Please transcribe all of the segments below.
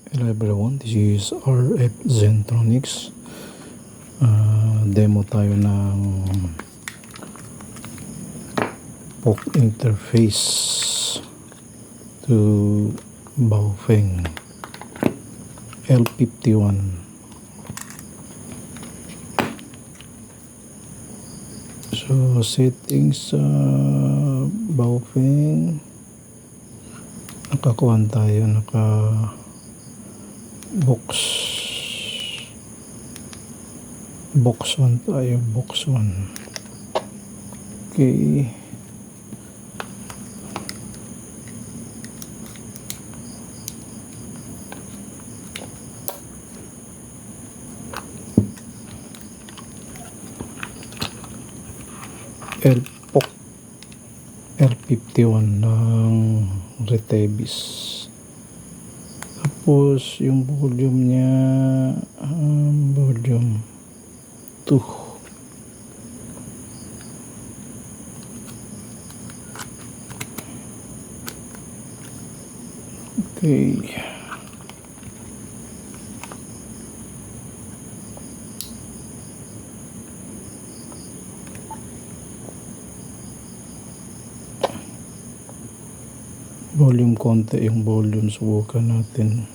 Hello everyone, this is RF Zentronics. Demo tayo ng POC interface to Baofeng L51. So settings sa Baofeng, nakakuhan tayo, box 1 tayo, box 1. Okay, POC L51 ng Retevis. Tapos yung volume niya, volume 2. Okay, volume konti yung volume, subukan natin.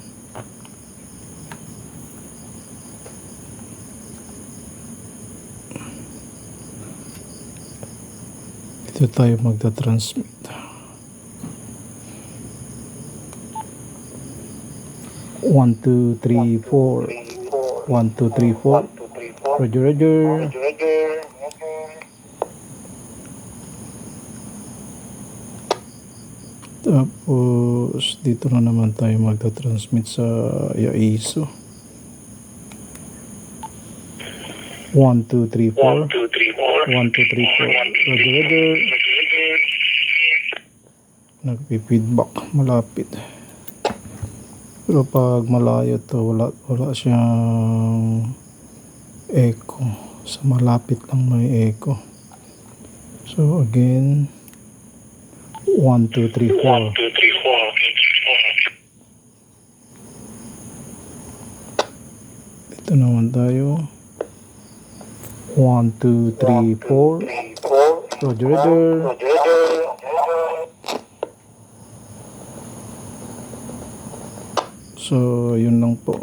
Dito tayo magta-transmit. 1, 2, 3, 4. 1, 2, 3, 4. Roger. Tapos dito na naman tayo magta-transmit sa ISO. 1, 2, 3, 4. 1, 2, 3, 4. Roger. Nagpi-feedback malapit. Pero pag malayo to, wala siyang echo. Sa malapit lang may echo. So again, 1, 2, 3, 4. Dito naman tayo. 1, 2, 3, 4. Roger. So yun lang po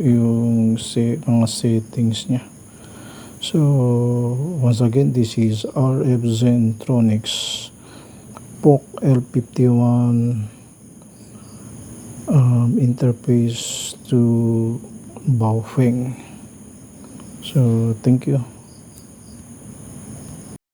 yung mga settings niya. So once again, this is RF Zentronics POC L51 interface to Baofeng. So thank you.